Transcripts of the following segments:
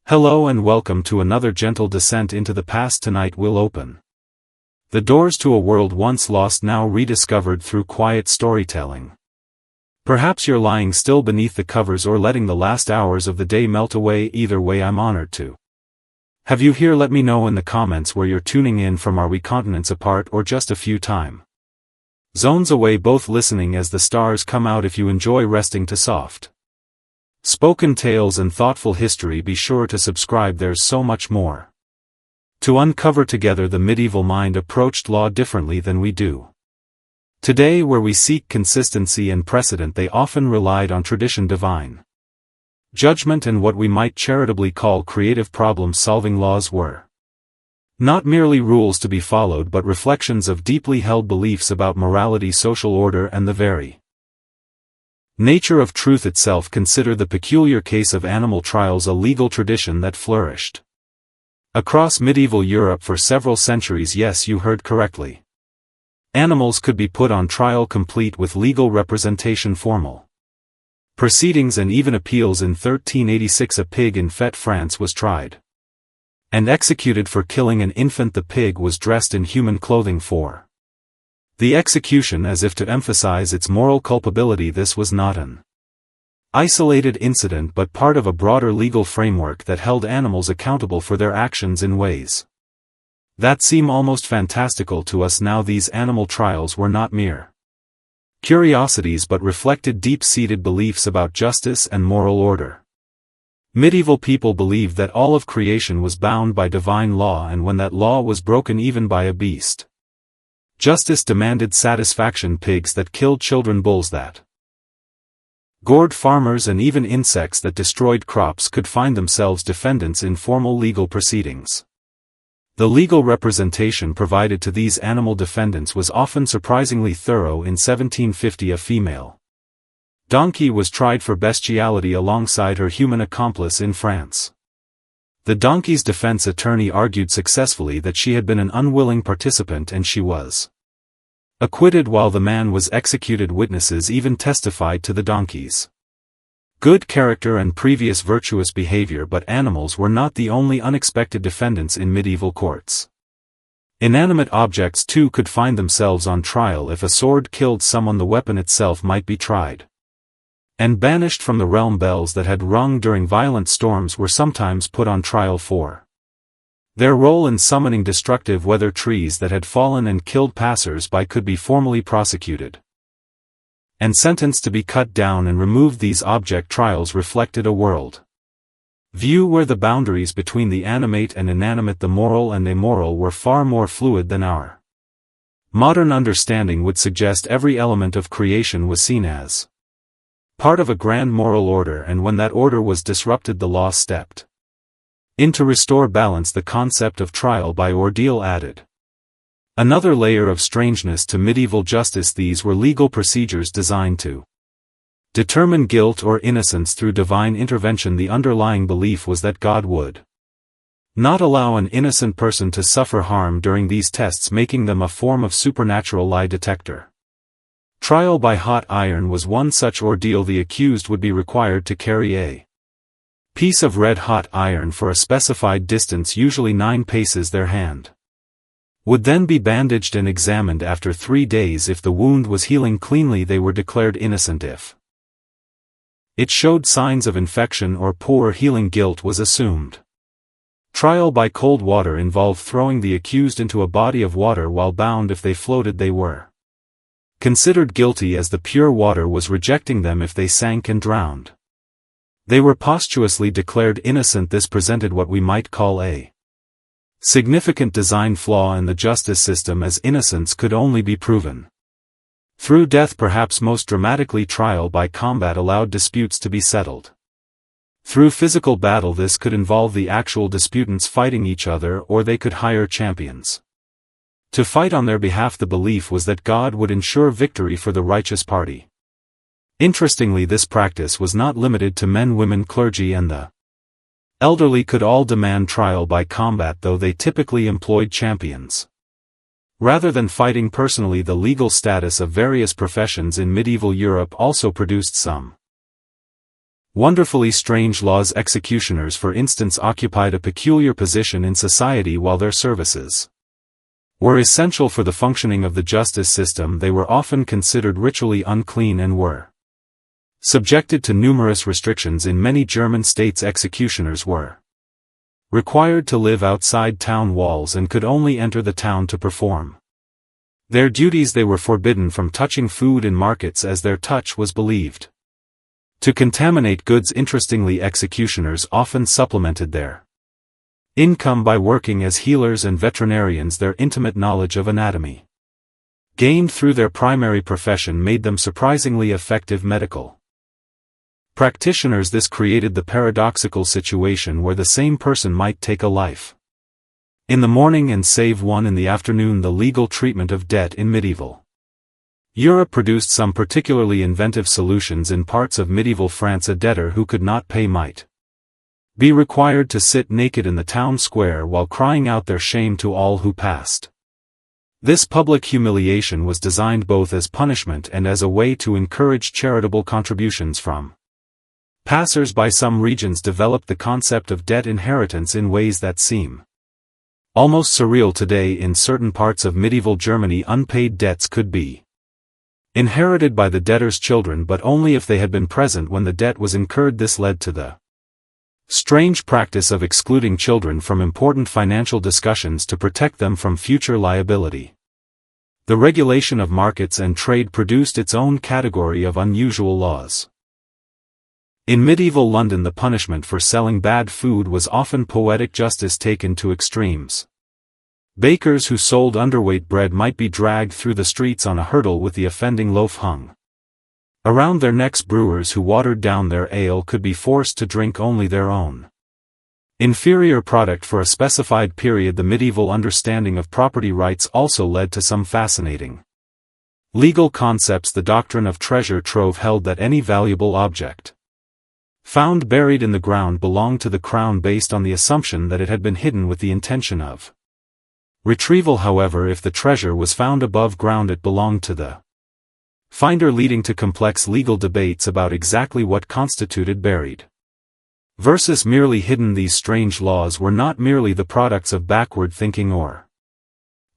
Hello and welcome to another gentle descent into the past. Tonight we'll open the doors to a world once lost, now rediscovered through quiet storytelling. Perhaps you're lying still beneath the covers or letting the last hours of the day melt away. Either way, I'm honored to have you here. Let me know in the comments where you're tuning in from. Are we continents apart or just a few time zones away? Both listening as the stars come out. If you enjoy resting to soft spoken tales and thoughtful history, be sure to subscribe. There's so much more to uncover together. The medieval mind approached law differently than we do today, where we seek consistency and precedent. They often relied on tradition, divine judgment, and what we might charitably call creative problem-solving. Laws were not merely rules to be followed, but reflections of deeply held beliefs about morality, social order, and the very nature of truth itself. Consider the peculiar case of animal trials, a legal tradition that flourished across medieval Europe for several centuries. Yes, you heard correctly. Animals could be put on trial, complete with legal representation, formal proceedings, and even appeals. In 1386, a pig in Fête, France was tried and executed for killing an infant. The pig was dressed in human clothing for the execution, as if to emphasize its moral culpability. This was not an isolated incident, but part of a broader legal framework that held animals accountable for their actions in ways that seem almost fantastical to us now. These animal trials were not mere curiosities, but reflected deep-seated beliefs about justice and moral order. Medieval people believed that all of creation was bound by divine law, and when that law was broken even by a beast, justice demanded satisfaction. Pigs that killed children, bulls that gored farmers, and even insects that destroyed crops could find themselves defendants in formal legal proceedings. The legal representation provided to these animal defendants was often surprisingly thorough. In 1750, a female donkey was tried for bestiality alongside her human accomplice in France. The donkey's defense attorney argued successfully that she had been an unwilling participant, and she was acquitted while the man was executed. Witnesses even testified to the donkey's good character and previous virtuous behavior. But animals were not the only unexpected defendants in medieval courts. Inanimate objects too could find themselves on trial. If a sword killed someone, the weapon itself might be tried and banished from the realm. Bells that had rung during violent storms were sometimes put on trial for their role in summoning destructive weather. Trees that had fallen and killed passers-by could be formally prosecuted and sentenced to be cut down and removed. These object trials reflected a world view where the boundaries between the animate and inanimate, the moral and immoral, were far more fluid than our modern understanding would suggest. Every element of creation was seen as part of a grand moral order, and when that order was disrupted, the law stepped in to restore balance. The concept of trial by ordeal added another layer of strangeness to medieval justice. These were legal procedures designed to determine guilt or innocence through divine intervention. The underlying belief was that God would not allow an innocent person to suffer harm during these tests, making them a form of supernatural lie detector. Trial by hot iron was one such ordeal. The accused would be required to carry a piece of red-hot iron for a specified distance, usually 9 paces. Their hand would then be bandaged and examined. After 3 days, if the wound was healing cleanly, they were declared innocent. If it showed signs of infection or poor healing, guilt was assumed. Trial by cold water involved throwing the accused into a body of water while bound. If they floated, they were considered guilty, as the pure water was rejecting them. If they sank and drowned, they were posthumously declared innocent. This presented what we might call a significant design flaw in the justice system, as innocence could only be proven through death. Perhaps most dramatically, trial by combat allowed disputes to be settled through physical battle. This could involve the actual disputants fighting each other, or they could hire champions to fight on their behalf. The belief was that God would ensure victory for the righteous party. Interestingly, this practice was not limited to men. Women, clergy, and the elderly could all demand trial by combat, though they typically employed champions rather than fighting personally. The legal status of various professions in medieval Europe also produced some Wonderfully strange laws. Executioners, for instance, occupied a peculiar position in society. While their services were essential for the functioning of the justice system, they were often considered ritually unclean and were subjected to numerous restrictions. In many German states, executioners were required to live outside town walls and could only enter the town to perform their duties. They were forbidden from touching food in markets, as their touch was believed to contaminate goods. Interestingly, executioners often supplemented their income by working as healers and veterinarians. Their intimate knowledge of anatomy, gained through their primary profession, made them surprisingly effective medical practitioners. This created the paradoxical situation where the same person might take a life in the morning and save one in the afternoon. The legal treatment of debt in medieval Europe produced some particularly inventive solutions. In parts of medieval France, a debtor who could not pay might be required to sit naked in the town square while crying out their shame to all who passed. This public humiliation was designed both as punishment and as a way to encourage charitable contributions from passers-by. Some regions developed the concept of debt inheritance in ways that seem almost surreal today. In certain parts of medieval Germany, unpaid debts could be inherited by the debtor's children, but only if they had been present when the debt was incurred. This led to the strange practice of excluding children from important financial discussions to protect them from future liability. The regulation of markets and trade produced its own category of unusual laws. In medieval London, the punishment for selling bad food was often poetic justice taken to extremes. Bakers who sold underweight bread might be dragged through the streets on a hurdle with the offending loaf hung around their necks. Brewers who watered down their ale could be forced to drink only their own inferior product for a specified period. The medieval understanding of property rights also led to some fascinating legal concepts. The doctrine of treasure trove held that any valuable object found buried in the ground belonged to the crown, based on the assumption that it had been hidden with the intention of retrieval. However, if the treasure was found above ground, it belonged to the finder, leading to complex legal debates about exactly what constituted buried versus merely hidden. These strange laws were not merely the products of backward thinking or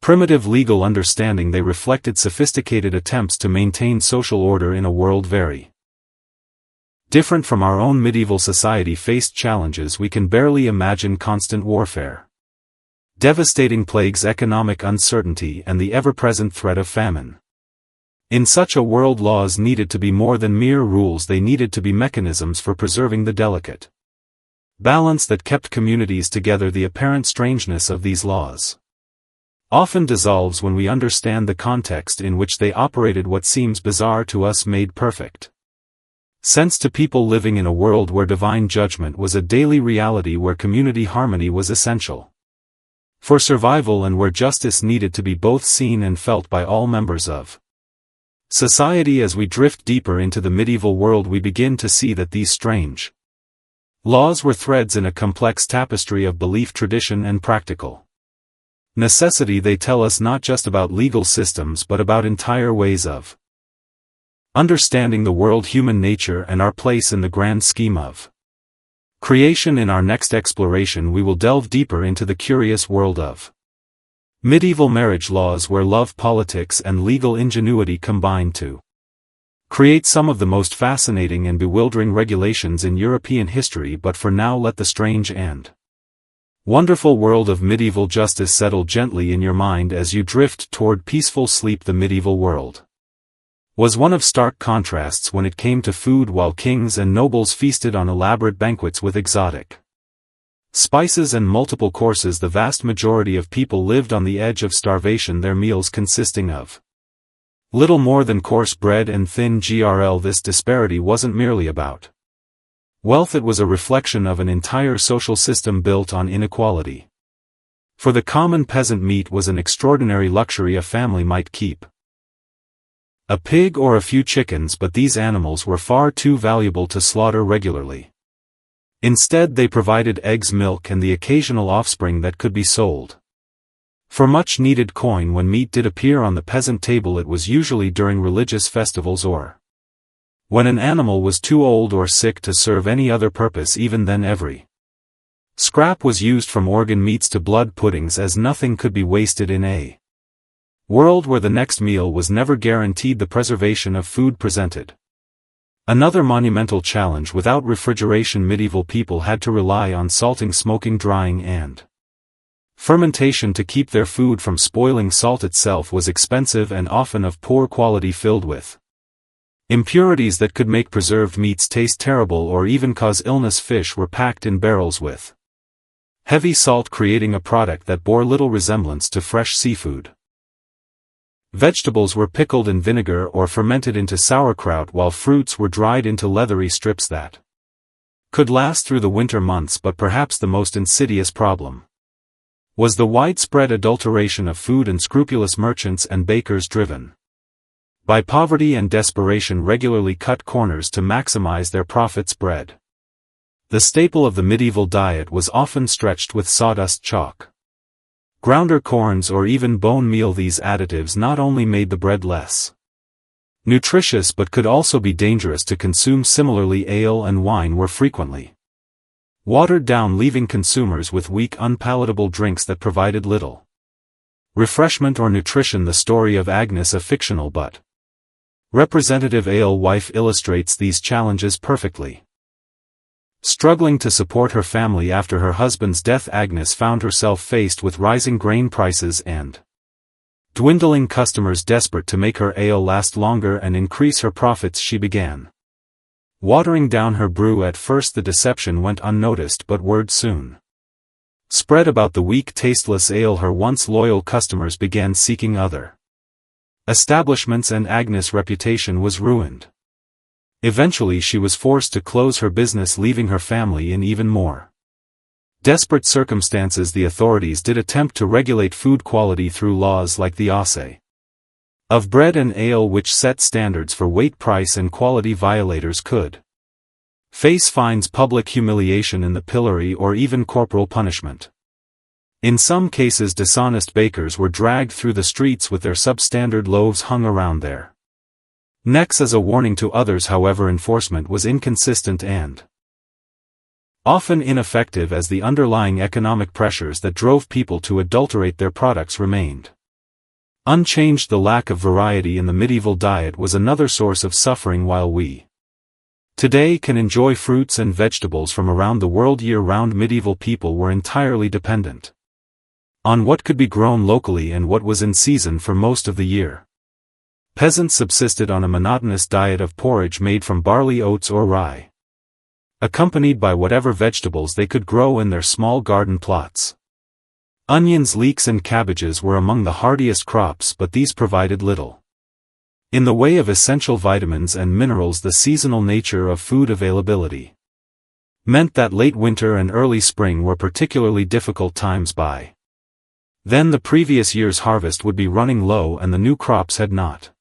primitive legal understanding. They reflected sophisticated attempts to maintain social order in a world very different from our own. Medieval society faced challenges we can barely imagine: constant warfare, devastating plagues, economic uncertainty, and the ever-present threat of famine. In such a world, laws needed to be more than mere rules. They needed to be mechanisms for preserving the delicate balance that kept communities together. The apparent strangeness of these laws often dissolves when we understand the context in which they operated. What seems bizarre to us made perfect sense to people living in a world where divine judgment was a daily reality, where community harmony was essential for survival, and where justice needed to be both seen and felt by all members of society. As we drift deeper into the medieval world, we begin to see that these strange laws were threads in a complex tapestry of belief, tradition, and practical necessity. They tell us not just about legal systems but about entire ways of understanding the world, human nature, and our place in the grand scheme of creation. In our next exploration, we will delve deeper into the curious world of medieval marriage laws, where love, politics, and legal ingenuity combine to create some of the most fascinating and bewildering regulations in European history. But for now, let the strange and wonderful world of medieval justice settle gently in your mind as you drift toward peaceful sleep. The medieval world was one of stark contrasts when it came to food. While kings and nobles feasted on elaborate banquets with exotic spices and multiple courses, the vast majority of people lived on the edge of starvation, their meals consisting of little more than coarse bread and thin grl. This disparity wasn't merely about wealth, it was a reflection of an entire social system built on inequality. For the common peasant, meat was an extraordinary luxury. A family might keep a pig or a few chickens, but these animals were far too valuable to slaughter regularly. Instead, they provided eggs, milk, and the occasional offspring that could be sold for much needed coin. When meat did appear on the peasant table, it was usually during religious festivals or When an animal was too old or sick to serve any other purpose, even then every scrap was used, from organ meats to blood puddings, as nothing could be wasted in a world where the next meal was never guaranteed the preservation of food presented. Another monumental challenge: without refrigeration, medieval people had to rely on salting, smoking, drying, and fermentation to keep their food from spoiling. Salt itself was expensive and often of poor quality, filled with impurities that could make preserved meats taste terrible or even cause illness. Fish were packed in barrels with heavy salt, creating a product that bore little resemblance to fresh seafood. Vegetables were pickled in vinegar or fermented into sauerkraut, while fruits were dried into leathery strips that could last through the winter months. But perhaps the most insidious problem was the widespread adulteration of food, and scrupulous merchants and bakers, driven by poverty and desperation, regularly cut corners to maximize their profits. Bread, the staple of the medieval diet, was often stretched with sawdust, chalk, grounder corns, or even bone meal. These additives not only made the bread less nutritious but could also be dangerous to consume. Similarly, ale and wine were frequently watered down, leaving consumers with weak, unpalatable drinks that provided little refreshment or nutrition. The story of Agnes, a fictional but representative ale wife, illustrates these challenges perfectly. Struggling to support her family after her husband's death, Agnes found herself faced with rising grain prices and dwindling customers. Desperate to make her ale last longer and increase her profits, she began watering down her brew. At first the deception went unnoticed, but word soon spread about the weak, tasteless ale. Her once loyal customers began seeking other establishments, and Agnes' reputation was ruined. Eventually she was forced to close her business, leaving her family in even more desperate circumstances. The authorities did attempt to regulate food quality through laws like the Assay of Bread and Ale, which set standards for weight, price, and quality. Violators could face fines, public humiliation in the pillory, or even corporal punishment. In some cases, dishonest bakers were dragged through the streets with their substandard loaves hung around their necks as a warning to others. However, enforcement was inconsistent and often ineffective, as the underlying economic pressures that drove people to adulterate their products remained unchanged. The lack of variety in the medieval diet was another source of suffering. While we today can enjoy fruits and vegetables from around the world year-round, medieval people were entirely dependent on what could be grown locally and what was in season for most of the year. Peasants subsisted on a monotonous diet of porridge made from barley, oats, or rye, accompanied by whatever vegetables they could grow in their small garden plots. Onions, leeks, and cabbages were among the hardiest crops, but these provided little in the way of essential vitamins and minerals. The seasonal nature of food availability meant that late winter and early spring were particularly difficult times. By then the previous year's harvest would be running low and the new crops had not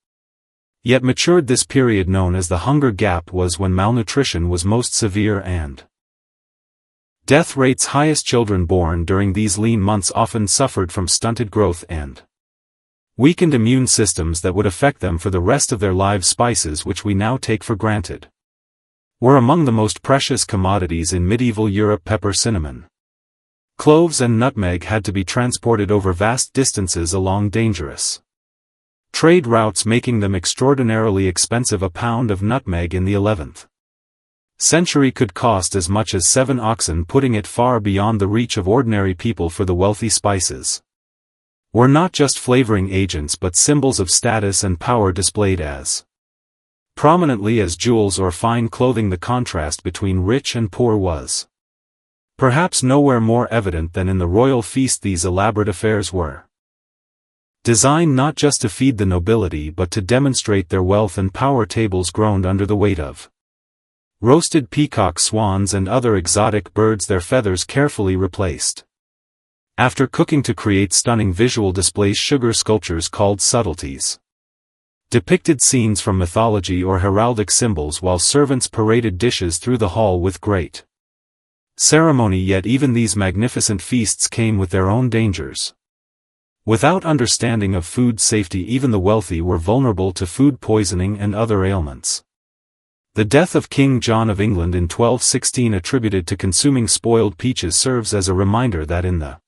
yet matured. This period, known as the Hunger Gap, was when malnutrition was most severe and death rates highest. Children born during these lean months often suffered from stunted growth and weakened immune systems that would affect them for the rest of their lives. Spices, which we now take for granted, were among the most precious commodities in medieval Europe. Pepper, cinnamon, cloves, and nutmeg had to be transported over vast distances along dangerous trade routes, making them extraordinarily expensive. A pound of nutmeg in the 11th century could cost as much as 7 oxen, putting it far beyond the reach of ordinary people. For the wealthy, spices were not just flavoring agents but symbols of status and power, displayed as prominently as jewels or fine clothing. The contrast between rich and poor was perhaps nowhere more evident than in the royal feast. These elaborate affairs were designed not just to feed the nobility but to demonstrate their wealth and power. Tables groaned under the weight of roasted peacocks, swans, and other exotic birds, their feathers carefully replaced after cooking to create stunning visual displays. Sugar sculptures called subtleties depicted scenes from mythology or heraldic symbols, while servants paraded dishes through the hall with great ceremony. Yet even these magnificent feasts came with their own dangers. Without understanding of food safety, even the wealthy were vulnerable to food poisoning and other ailments. The death of King John of England in 1216 attributed to consuming spoiled peaches serves as a reminder that in the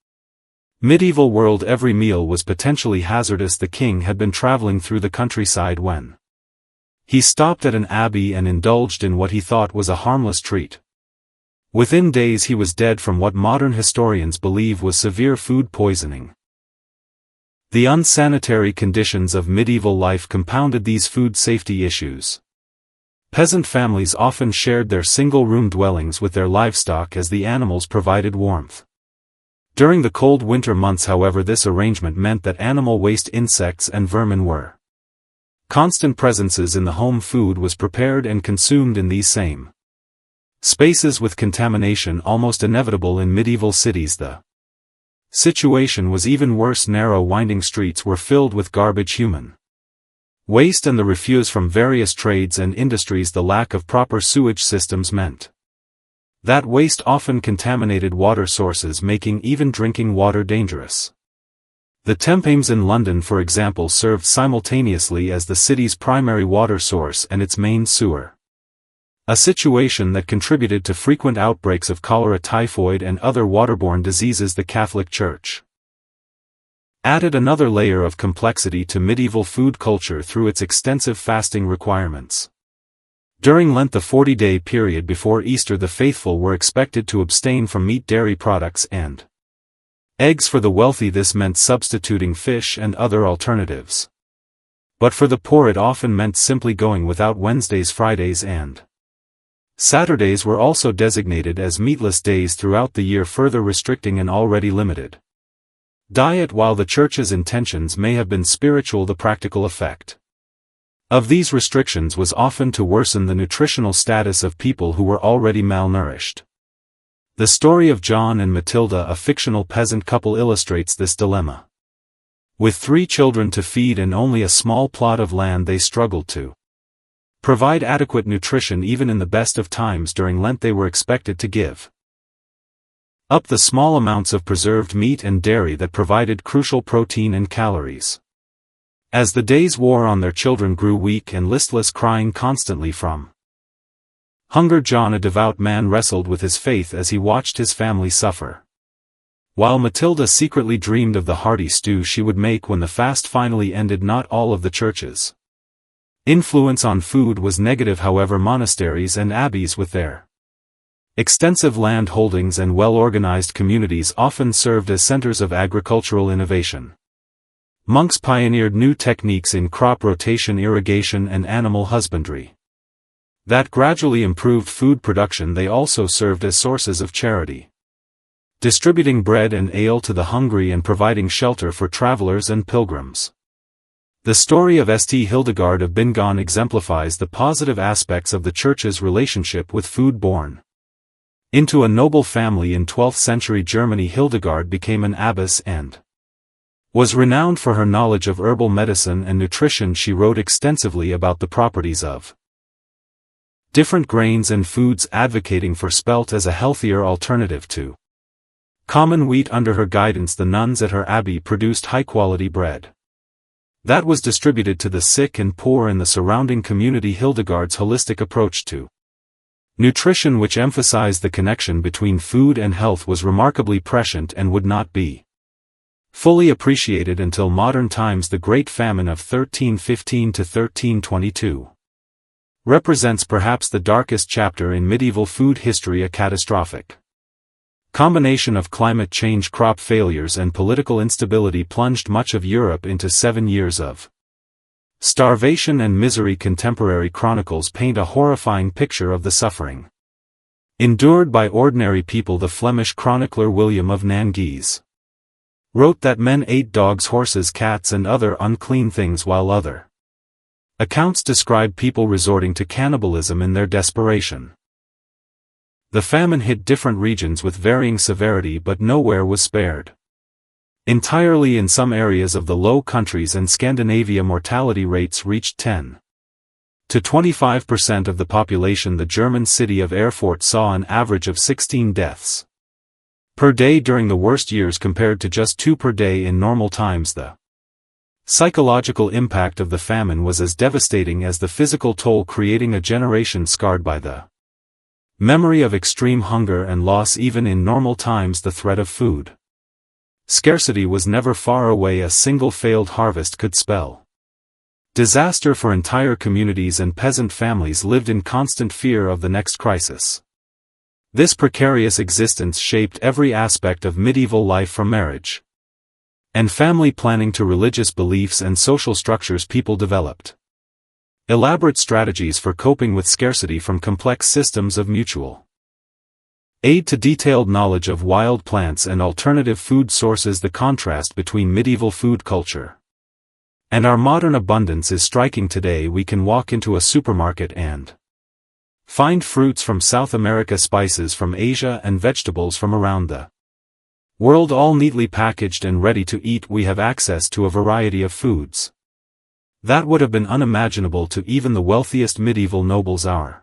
medieval world every meal was potentially hazardous. The king had been traveling through the countryside when he stopped at an abbey and indulged in what he thought was a harmless treat. Within days he was dead from what modern historians believe was severe food poisoning. The unsanitary conditions of medieval life compounded these food safety issues. Peasant families often shared their single-room dwellings with their livestock as the animals provided warmth. During the cold winter months, however, this arrangement meant that animal waste, insects and vermin were constant presences in the home. Food was prepared and consumed in these same spaces, with contamination almost inevitable in medieval cities. The situation was even worse. Narrow winding streets were filled with garbage, human waste and the refuse from various trades and industries. The lack of proper sewage systems meant that waste often contaminated water sources, making even drinking water dangerous. The Thames in London, for example, served simultaneously as the city's primary water source and its main sewer. A situation that contributed to frequent outbreaks of cholera, typhoid and other waterborne diseases. The Catholic Church added another layer of complexity to medieval food culture through its extensive fasting requirements. During Lent, the 40-day period before Easter, the faithful were expected to abstain from meat, dairy products and eggs. For the wealthy this meant substituting fish and other alternatives. But for the poor it often meant simply going without. Wednesdays, Fridays and Saturdays were also designated as meatless days throughout the year, further restricting an already limited diet. While the Church's intentions may have been spiritual, the practical effect of these restrictions was often to worsen the nutritional status of people who were already malnourished. The story of John and Matilda, a fictional peasant couple, illustrates this dilemma. With 3 children to feed and only a small plot of land, they struggled to provide adequate nutrition. Even in the best of times during Lent, they were expected to give up the small amounts of preserved meat and dairy that provided crucial protein and calories. As the days wore on, their children grew weak and listless, crying constantly from hunger. John, a devout man, wrestled with his faith as he watched his family suffer, while Matilda secretly dreamed of the hearty stew she would make when the fast finally ended. Not all of the Church's influence on food was negative, however. Monasteries and abbeys, with their extensive land holdings and well-organized communities, often served as centers of agricultural innovation. Monks pioneered new techniques in crop rotation, irrigation and animal husbandry that gradually improved food production. They also served as sources of charity, distributing bread and ale to the hungry and providing shelter for travelers and pilgrims. The story of St. Hildegard of Bingen exemplifies the positive aspects of the Church's relationship with food. Born into a noble family in 12th century Germany, Hildegard became an abbess and was renowned for her knowledge of herbal medicine and nutrition. She wrote extensively about the properties of different grains and foods, advocating for spelt as a healthier alternative to common wheat. Under her guidance, the nuns at her abbey produced high-quality bread that was distributed to the sick and poor in the surrounding community. Hildegard's holistic approach to nutrition, which emphasized the connection between food and health, was remarkably prescient and would not be fully appreciated until modern times. The Great Famine of 1315 to 1322 represents perhaps the darkest chapter in medieval food history. A catastrophic combination of climate change, crop failures and political instability plunged much of Europe into 7 years of starvation and misery. Contemporary chronicles paint a horrifying picture of the suffering endured by ordinary people. The Flemish chronicler William of Nantes wrote that men ate dogs, horses, cats and other unclean things, while other accounts describe people resorting to cannibalism in their desperation. The famine hit different regions with varying severity, but nowhere was spared entirely. In some areas of the Low Countries and Scandinavia, mortality rates reached 10 to 25% of the population. The German city of Erfurt saw an average of 16 deaths per day during the worst years, compared to just 2 per day in normal times. The Psychological impact of the famine was as devastating as the physical toll, creating a generation scarred by the memory of extreme hunger and loss. Even in normal times, the threat of food scarcity was never far away. A single failed harvest could spell disaster for entire communities, and peasant families lived in constant fear of the next crisis. This precarious existence shaped every aspect of medieval life, from marriage and family planning to religious beliefs and social structures. People developed elaborate strategies for coping with scarcity, from complex systems of mutual aid to detailed knowledge of wild plants and alternative food sources. The contrast between medieval food culture and our modern abundance is striking. Today we can walk into a supermarket and find fruits from South America, spices from Asia, and vegetables from around the world, all neatly packaged and ready to eat. We have access to a variety of foods that would have been unimaginable to even the wealthiest medieval nobles. Our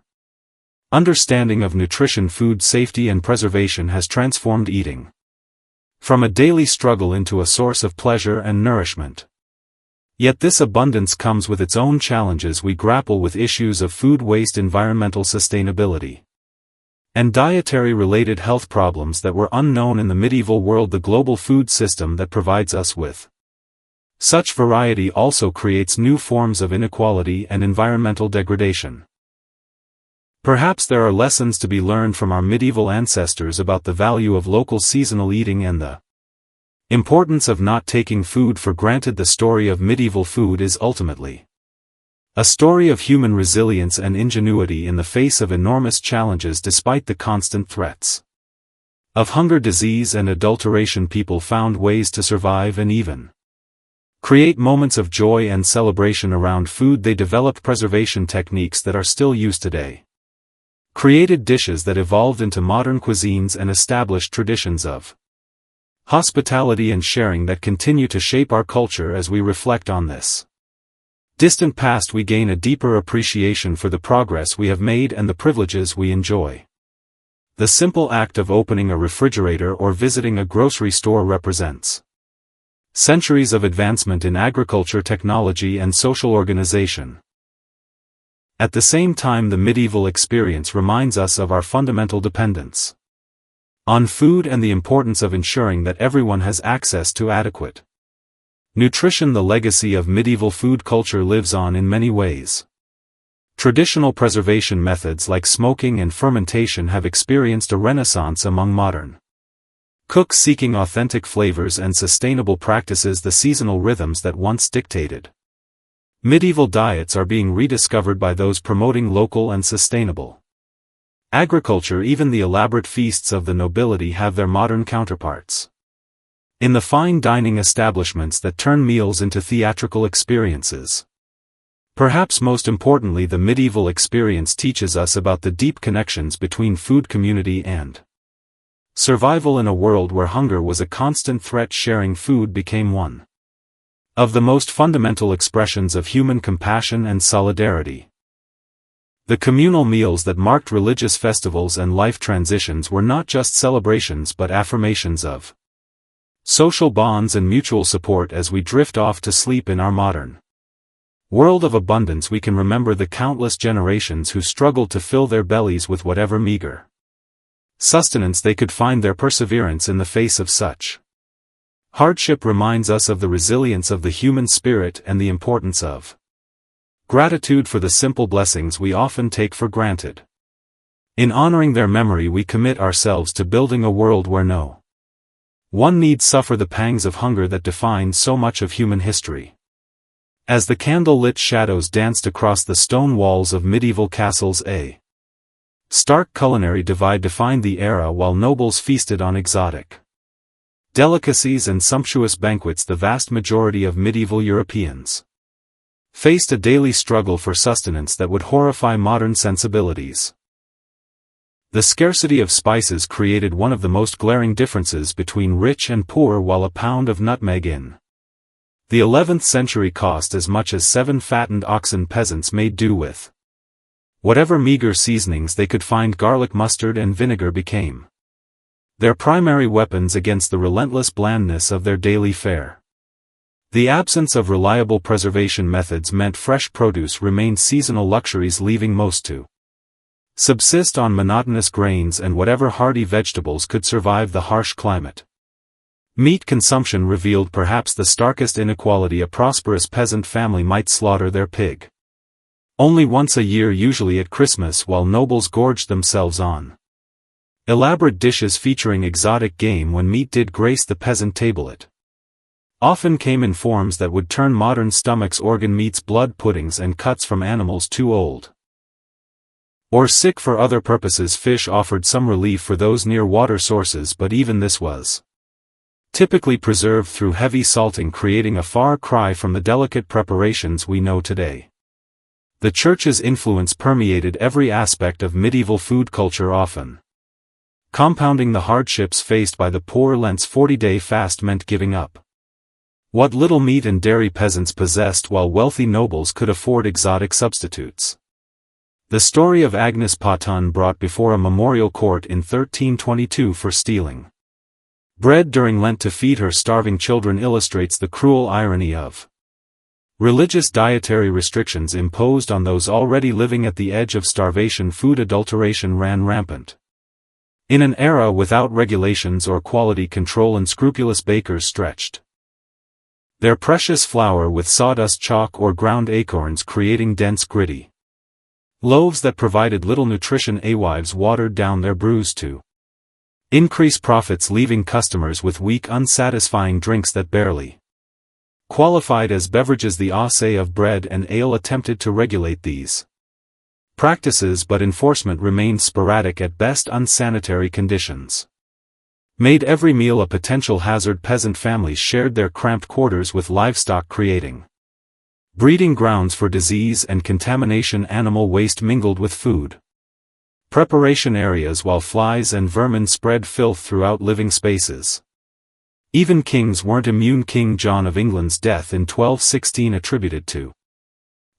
understanding of nutrition, food safety, and preservation has transformed eating from a daily struggle into a source of pleasure and nourishment. Yet this abundance comes with its own challenges. We grapple with issues of food waste, environmental sustainability, and dietary-related health problems that were unknown in the medieval world. The global food system that provides us with such variety also creates new forms of inequality and environmental degradation. Perhaps there are lessons to be learned from our medieval ancestors about the value of local seasonal eating and the importance of not taking food for granted. The story of medieval food is ultimately a story of human resilience and ingenuity in the face of enormous challenges. Despite the constant threats of hunger, disease, and adulteration, people found ways to survive and even create moments of joy and celebration around food. They developed preservation techniques that are still used today, created dishes that evolved into modern cuisines, and established traditions of hospitality and sharing that continue to shape our culture. As we reflect on this distant past, we gain a deeper appreciation for the progress we have made and the privileges we enjoy. The simple act of opening a refrigerator or visiting a grocery store represents centuries of advancement in agriculture, technology, and social organization. At the same time, the medieval experience reminds us of our fundamental dependence on food and the importance of ensuring that everyone has access to adequate nutrition. The legacy of medieval food culture lives on in many ways. Traditional preservation methods like smoking and fermentation have experienced a renaissance among modern cooks seeking authentic flavors and sustainable practices. The seasonal rhythms that once dictated medieval diets are being rediscovered by those promoting local and sustainable agriculture. Even the elaborate feasts of the nobility have their modern counterparts in the fine dining establishments that turn meals into theatrical experiences. Perhaps most importantly, the medieval experience teaches us about the deep connections between food, community, and survival. In a world where hunger was a constant threat, sharing food became one of the most fundamental expressions of human compassion and solidarity. The communal meals that marked religious festivals and life transitions were not just celebrations but affirmations of social bonds and mutual support. As we drift off to sleep in our modern world of abundance, we can remember the countless generations who struggled to fill their bellies with whatever meager sustenance they could find. Their perseverance in the face of such hardship reminds us of the resilience of the human spirit and the importance of gratitude for the simple blessings we often take for granted. In honoring their memory, we commit ourselves to building a world where no one need suffer the pangs of hunger that define so much of human history. As the candle-lit shadows danced across the stone walls of medieval castles, a stark culinary divide defined the era. While nobles feasted on exotic delicacies and sumptuous banquets, the vast majority of medieval Europeans faced a daily struggle for sustenance that would horrify modern sensibilities. The scarcity of spices created one of the most glaring differences between rich and poor. While a pound of nutmeg in the 11th century cost as much as 7 fattened oxen, peasants made do with whatever meager seasonings they could find. Garlic, mustard, and vinegar became their primary weapons against the relentless blandness of their daily fare. The absence of reliable preservation methods meant fresh produce remained seasonal luxuries, leaving most to subsist on monotonous grains and whatever hardy vegetables could survive the harsh climate. Meat consumption revealed perhaps the starkest inequality. A prosperous peasant family might slaughter their pig only once a year, usually at Christmas, while nobles gorged themselves on elaborate dishes featuring exotic game. When meat did grace the peasant table, it often came in forms that would turn modern stomachs: organ meats, blood puddings, and cuts from animals too old or sick for other purposes. Fish offered some relief for those near water sources, but even this was typically preserved through heavy salting, creating a far cry from the delicate preparations we know today. The Church's influence permeated every aspect of medieval food culture, often compounding the hardships faced by the poor. Lent's 40-day fast meant giving up what little meat and dairy peasants possessed, while wealthy nobles could afford exotic substitutes. The story of Agnes Potton, brought before a memorial court in 1322 for stealing bread during Lent to feed her starving children, illustrates the cruel irony of religious dietary restrictions imposed on those already living at the edge of starvation. Food adulteration ran rampant in an era without regulations or quality control. Unscrupulous bakers stretched their precious flour with sawdust, chalk, or ground acorns, creating dense, gritty loaves that provided little nutrition. Alewives watered down their brews to increase profits, leaving customers with weak, unsatisfying drinks that barely qualified as beverages. The assay of bread and ale attempted to regulate these practices, but enforcement remained sporadic, at best unsanitary conditions made every meal a potential hazard. Peasant families shared their cramped quarters with livestock, creating breeding grounds for disease and contamination. Animal waste mingled with food preparation areas, while flies and vermin spread filth throughout living spaces. Even kings weren't immune. King John of England's death in 1216, attributed to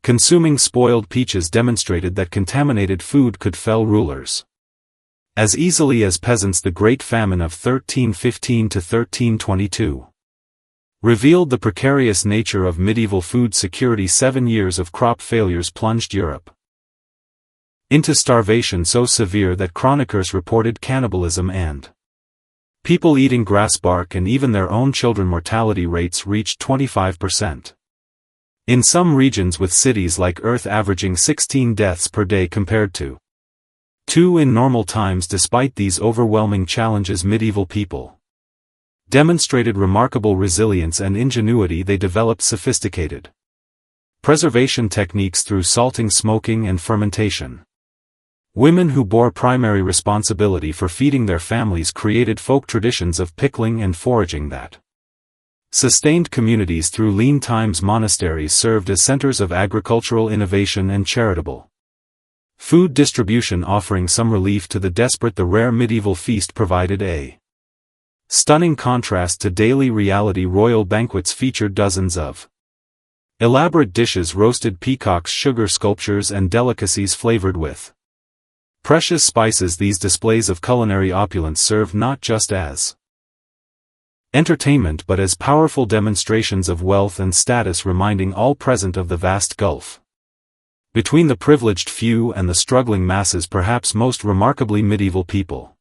consuming spoiled peaches, demonstrated that contaminated food could fell rulers as easily as peasants. The Great Famine of 1315 to 1322 revealed the precarious nature of medieval food security. 7 years of crop failures plunged Europe into starvation so severe that chroniclers reported cannibalism and people eating grass bark and even their own children. Mortality rates reached 25%. In some regions, with cities like Earth averaging 16 deaths per day compared to 2 in normal times. Despite these overwhelming challenges, medieval people demonstrated remarkable resilience and ingenuity. They developed sophisticated preservation techniques through salting, smoking, and fermentation. Women who bore primary responsibility for feeding their families created folk traditions of pickling and foraging that sustained communities through lean times. Monasteries served as centers of agricultural innovation and charitable food distribution, offering some relief to the desperate. The rare medieval feast provided a stunning contrast to daily reality. Royal banquets featured dozens of elaborate dishes, roasted peacocks, sugar sculptures, and delicacies flavored with precious spices. These displays of culinary opulence served not just as entertainment but as powerful demonstrations of wealth and status, reminding all present of the vast gulf between the privileged few and the struggling masses. Perhaps most remarkably, medieval people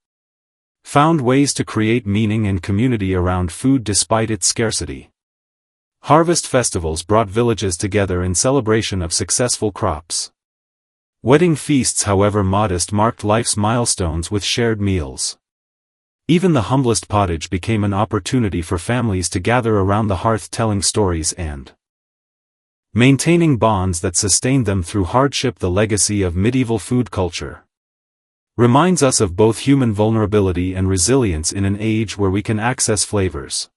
found ways to create meaning and community around food despite its scarcity. Harvest festivals brought villages together in celebration of successful crops. Wedding feasts, however modest, marked life's milestones with shared meals. Even the humblest pottage became an opportunity for families to gather around the hearth, telling stories and maintaining bonds that sustained them through hardship. The legacy of medieval food culture reminds us of both human vulnerability and resilience in an age where we can access flavors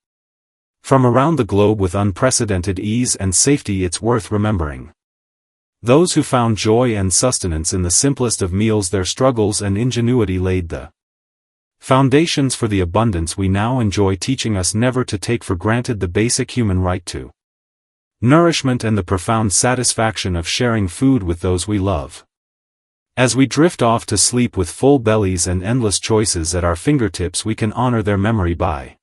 from around the globe with unprecedented ease and safety. It's worth remembering those who found joy and sustenance in the simplest of meals. Their struggles and ingenuity laid the foundations for the abundance we now enjoy, teaching us never to take for granted the basic human right to nourishment and the profound satisfaction of sharing food with those we love. As we drift off to sleep with full bellies and endless choices at our fingertips, we can honor their memory by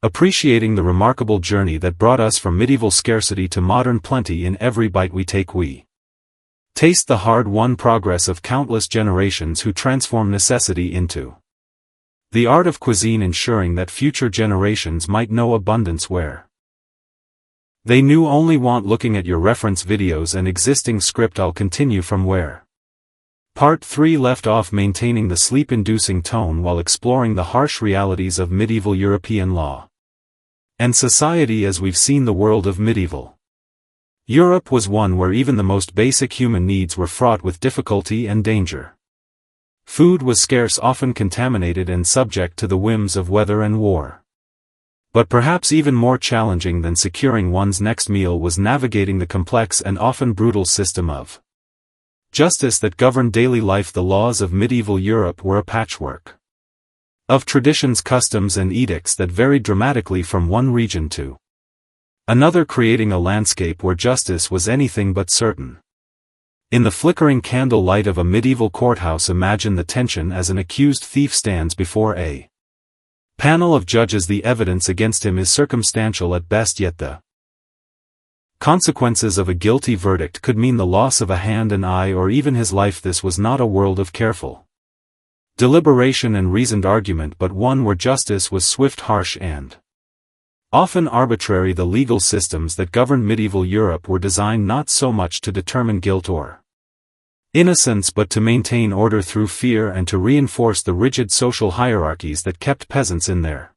Appreciating the remarkable journey that brought us from medieval scarcity to modern plenty. In every bite we take we taste the hard-won progress of countless generations who transform necessity into the art of cuisine, ensuring that future generations might know abundance where they knew only want. Looking at your reference videos and existing script, I'll continue from where Part 3 left off, maintaining the sleep-inducing tone while exploring the harsh realities of medieval European law and society. As we've seen, the world of medieval Europe was one where even the most basic human needs were fraught with difficulty and danger. Food was scarce, often contaminated and subject to the whims of weather and war. But perhaps even more challenging than securing one's next meal was navigating the complex and often brutal system of justice that governed daily life. The laws of medieval Europe were a patchwork of traditions, customs, and edicts that varied dramatically from one region to another, creating a landscape where justice was anything but certain. In the flickering candle light of a medieval courthouse, imagine the tension as an accused thief stands before a panel of judges. The evidence against him is circumstantial at best, yet the consequences of a guilty verdict could mean the loss of a hand, an eye, or even his life. This was not a world of careful deliberation and reasoned argument, but one where justice was swift, harsh, and often arbitrary. The legal systems that governed medieval Europe were designed not so much to determine guilt or innocence, but to maintain order through fear and to reinforce the rigid social hierarchies that kept peasants in their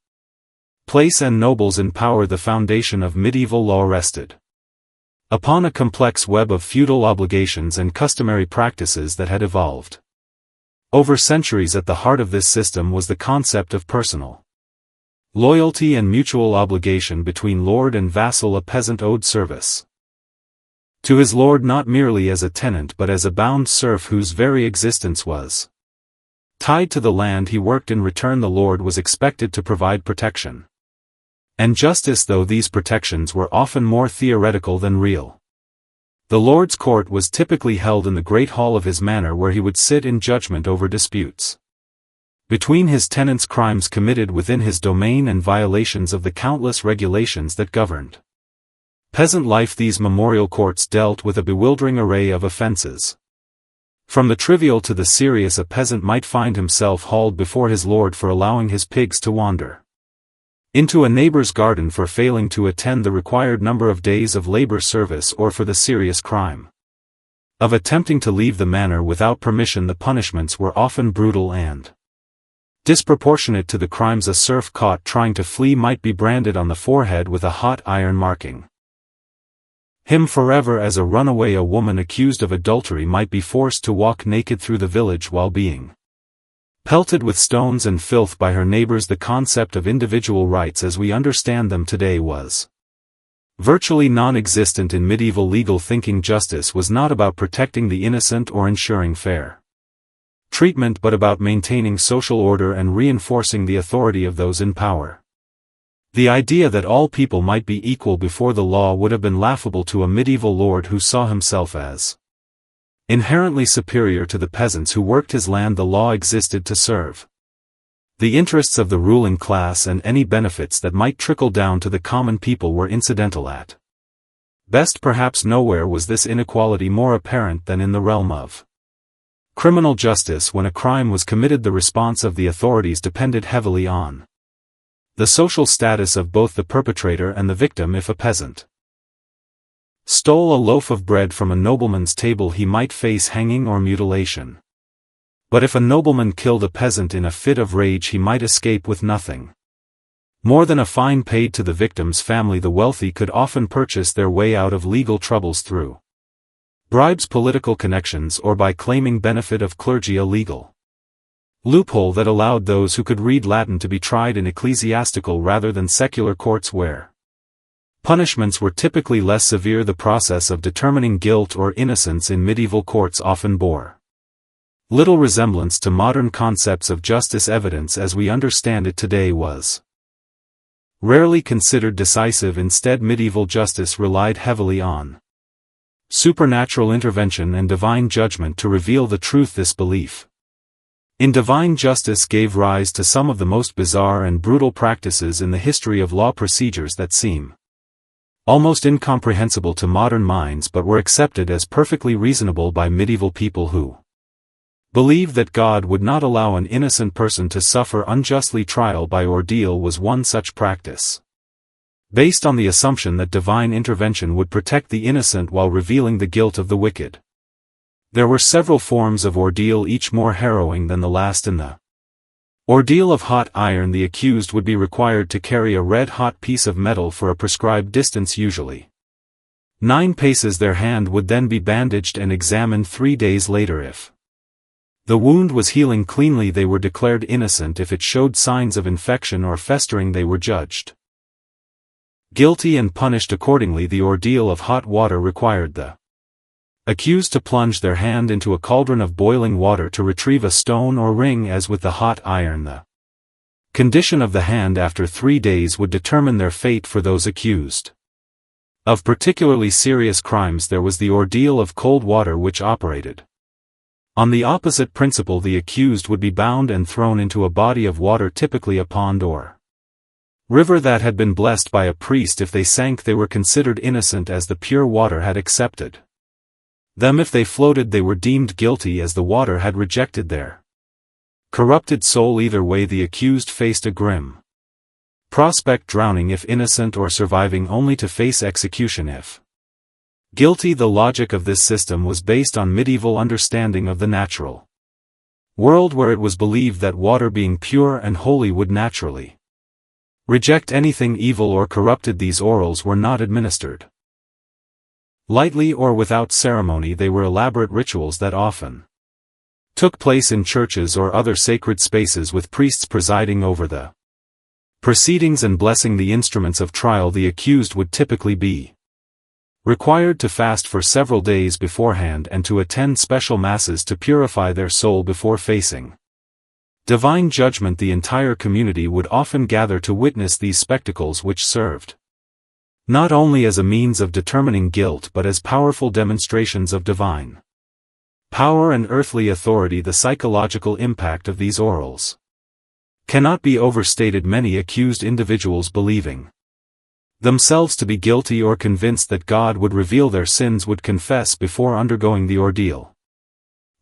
place and nobles in power. The foundation of medieval law rested upon a complex web of feudal obligations and customary practices that had evolved over centuries. At the heart of this system was the concept of personal loyalty and mutual obligation between lord and vassal. A peasant owed service to his lord not merely as a tenant but as a bound serf whose very existence was tied to the land he worked. In return, the lord was expected to provide protection and justice, though these protections were often more theoretical than real. The lord's court was typically held in the great hall of his manor, where he would sit in judgment over disputes between his tenants, crimes committed within his domain, and violations of the countless regulations that governed peasant life. These memorial courts dealt with a bewildering array of offenses. From the trivial to the serious, a peasant might find himself hauled before his lord for allowing his pigs to wander into a neighbor's garden, for failing to attend the required number of days of labor service, or for the serious crime of attempting to leave the manor without permission. The punishments were often brutal and disproportionate to the crimes. A serf caught trying to flee might be branded on the forehead with a hot iron, marking him forever as a runaway. A woman accused of adultery might be forced to walk naked through the village while being pelted with stones and filth by her neighbors. The concept of individual rights as we understand them today was virtually non-existent in medieval legal thinking. Justice was not about protecting the innocent or ensuring fair treatment, but about maintaining social order and reinforcing the authority of those in power. The idea that all people might be equal before the law would have been laughable to a medieval lord who saw himself as inherently superior to the peasants who worked his land. The law existed to serve the interests of the ruling class, and any benefits that might trickle down to the common people were incidental at best. Perhaps nowhere was this inequality more apparent than in the realm of criminal justice. When a crime was committed, the response of the authorities depended heavily on the social status of both the perpetrator and the victim. If a peasant stole a loaf of bread from a nobleman's table, he might face hanging or mutilation. But if a nobleman killed a peasant in a fit of rage, he might escape with nothing more than a fine paid to the victim's family. The wealthy could often purchase their way out of legal troubles through bribes, political connections, or by claiming benefit of clergy, a legal loophole that allowed those who could read Latin to be tried in ecclesiastical rather than secular courts, where punishments were typically less severe. The process of determining guilt or innocence in medieval courts often bore little resemblance to modern concepts of justice. Evidence as we understand it today was rarely considered decisive. Instead, medieval justice relied heavily on supernatural intervention and divine judgment to reveal the truth. This belief in divine justice gave rise to some of the most bizarre and brutal practices in the history of law procedures that seem almost incomprehensible to modern minds but were accepted as perfectly reasonable by medieval people who believed that God would not allow an innocent person to suffer unjustly. Trial by ordeal was one such practice, based on the assumption that divine intervention would protect the innocent while revealing the guilt of the wicked. There were several forms of ordeal, each more harrowing than the last. In the ordeal of hot iron, the accused would be required to carry a red-hot piece of metal for a prescribed distance, usually 9 paces. Their hand would then be bandaged and examined 3 days later. If the wound was healing cleanly, they were declared innocent. If it showed signs of infection or festering, they were judged guilty and punished accordingly. The ordeal of hot water required the accused to plunge their hand into a cauldron of boiling water to retrieve a stone or ring. As with the hot iron, the condition of the hand after 3 days would determine their fate. For those accused of particularly serious crimes, there was the ordeal of cold water, which operated on the opposite principle. The accused would be bound and thrown into a body of water, typically a pond or river that had been blessed by a priest. If they sank, they were considered innocent, as the pure water had accepted them. If they floated, they were deemed guilty, as the water had rejected their corrupted soul. Either way, the accused faced a grim prospect: drowning if innocent, or surviving only to face execution if guilty. The logic of this system was based on medieval understanding of the natural world, where it was believed that water, being pure and holy, would naturally reject anything evil or corrupted. These orals were not administered lightly or without ceremony. They were elaborate rituals that often took place in churches or other sacred spaces, with priests presiding over the proceedings and blessing the instruments of trial. The accused would typically be required to fast for several days beforehand and to attend special masses to purify their soul before facing divine judgment. The entire community would often gather to witness these spectacles, which served not only as a means of determining guilt but as powerful demonstrations of divine power and earthly authority. The psychological impact of these orals cannot be overstated. Many accused individuals, believing themselves to be guilty or convinced that God would reveal their sins, would confess before undergoing the ordeal.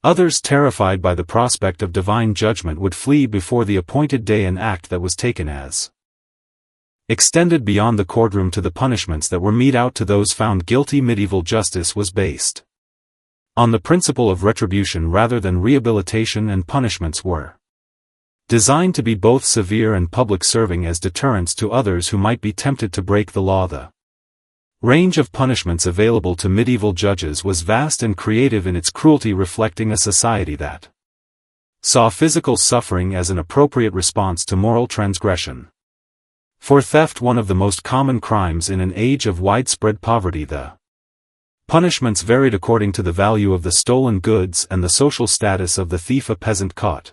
Others, terrified by the prospect of divine judgment, would flee before the appointed day, an act that was taken as extended beyond the courtroom to the punishments that were meted out to those found guilty. Medieval justice was based on the principle of retribution rather than rehabilitation, and punishments were designed to be both severe and public, serving as deterrents to others who might be tempted to break the law. The range of punishments available to medieval judges was vast and creative in its cruelty, reflecting a society that saw physical suffering as an appropriate response to moral transgression. For theft, one of the most common crimes in an age of widespread poverty, the punishments varied according to the value of the stolen goods and the social status of the thief. A peasant caught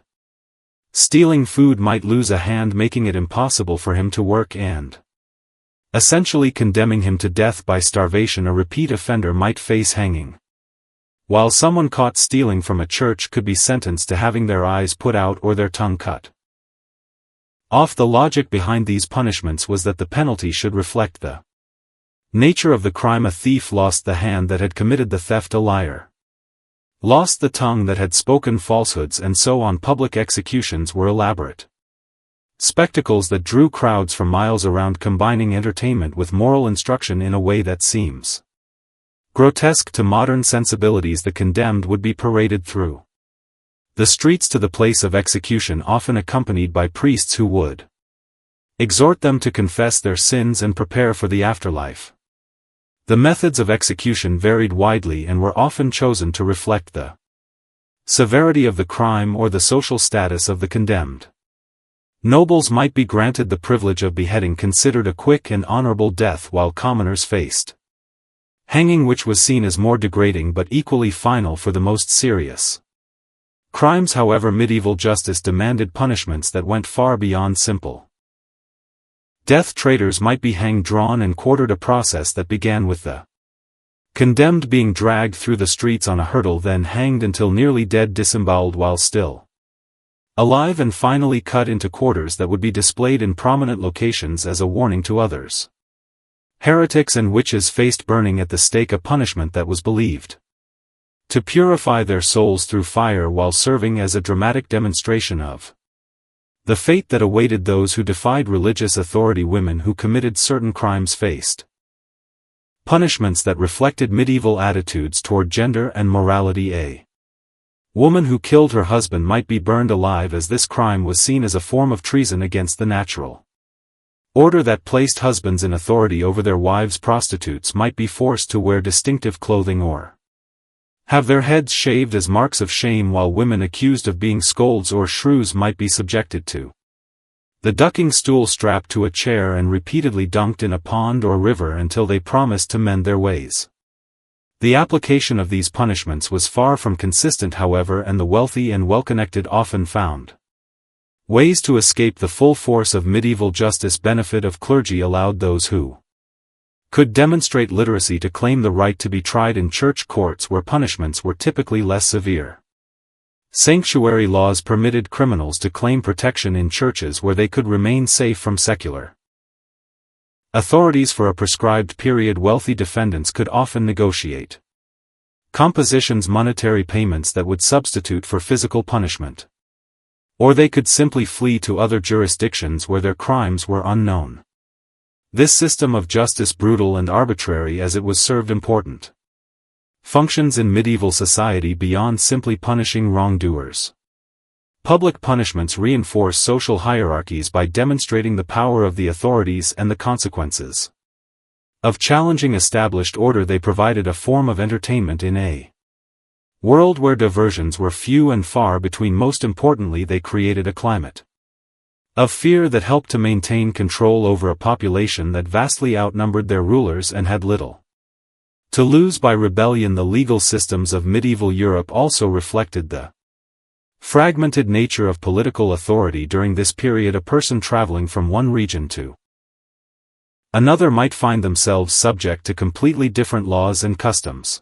stealing food might lose a hand, making it impossible for him to work and essentially condemning him to death by starvation. A repeat offender might face hanging, while someone caught stealing from a church could be sentenced to having their eyes put out or their tongue cut off. The logic behind these punishments was that the penalty should reflect the nature of the crime. A thief lost the hand that had committed the theft, a liar lost the tongue that had spoken falsehoods, and so on. Public executions were elaborate spectacles that drew crowds from miles around, combining entertainment with moral instruction in a way that seems grotesque to modern sensibilities. The condemned would be paraded through the streets to the place of execution, often accompanied by priests who would exhort them to confess their sins and prepare for the afterlife. The methods of execution varied widely and were often chosen to reflect the severity of the crime or the social status of the condemned. Nobles might be granted the privilege of beheading, considered a quick and honorable death, while commoners faced hanging, which was seen as more degrading but equally final for the most serious crimes. However, medieval justice demanded punishments that went far beyond simple death. Traitors might be hanged, drawn and quartered, a process that began with the condemned being dragged through the streets on a hurdle, then hanged until nearly dead, disemboweled while still alive and finally cut into quarters that would be displayed in prominent locations as a warning to others. Heretics and witches faced burning at the stake, a punishment that was believed to purify their souls through fire, while serving as a dramatic demonstration of the fate that awaited those who defied religious authority. Women who committed certain crimes faced punishments that reflected medieval attitudes toward gender and morality. A woman who killed her husband might be burned alive, as this crime was seen as a form of treason against the natural order that placed husbands in authority over their wives. Prostitutes might be forced to wear distinctive clothing or have their heads shaved as marks of shame, while women accused of being scolds or shrews might be subjected to the ducking stool strapped to a chair and repeatedly dunked in a pond or river until they promised to mend their ways. The application of these punishments was far from consistent, however, and the wealthy and well-connected often found ways to escape the full force of medieval justice. Benefit of clergy allowed those who could demonstrate literacy to claim the right to be tried in church courts, where punishments were typically less severe. Sanctuary laws permitted criminals to claim protection in churches where they could remain safe from secular authorities for a prescribed period. Wealthy defendants could often negotiate compositions, monetary payments that would substitute for physical punishment, or they could simply flee to other jurisdictions where their crimes were unknown. This system of justice, brutal and arbitrary as it was, served important functions in medieval society beyond simply punishing wrongdoers. Public punishments reinforce social hierarchies by demonstrating the power of the authorities and the consequences of challenging established order. They provided a form of entertainment in a world where diversions were few and far between. Most importantly, they created a climate of fear that helped to maintain control over a population that vastly outnumbered their rulers and had little to lose by rebellion. The legal systems of medieval Europe also reflected the fragmented nature of political authority during this period. A person traveling from one region to another might find themselves subject to completely different laws and customs,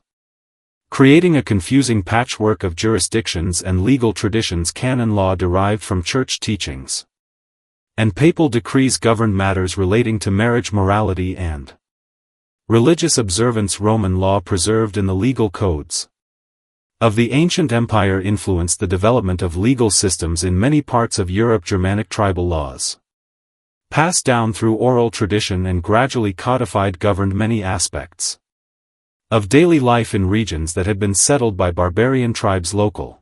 creating a confusing patchwork of jurisdictions and legal traditions. Canon law derived from church teachings, and papal decrees governed matters relating to marriage, morality, and religious observance. Roman law, preserved in the legal codes of the ancient empire, influenced the development of legal systems in many parts of Europe. Germanic tribal laws, passed down through oral tradition and gradually codified, governed many aspects of daily life in regions that had been settled by barbarian tribes. Local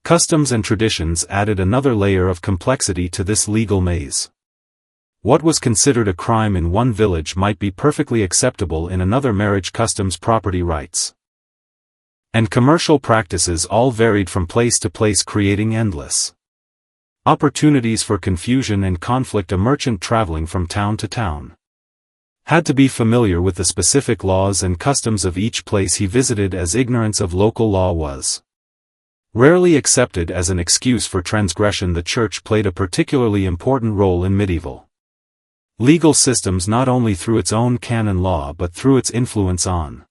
customs and traditions added another layer of complexity to this legal maze. What was considered a crime in one village might be perfectly acceptable in another. Marriage customs, property rights, and commercial practices all varied from place to place, creating endless opportunities for confusion and conflict. A merchant traveling from town to town had to be familiar with the specific laws and customs of each place he visited, as ignorance of local law was rarely accepted as an excuse for transgression. The church played a particularly important role in medieval legal systems, not only through its own canon law but through its influence on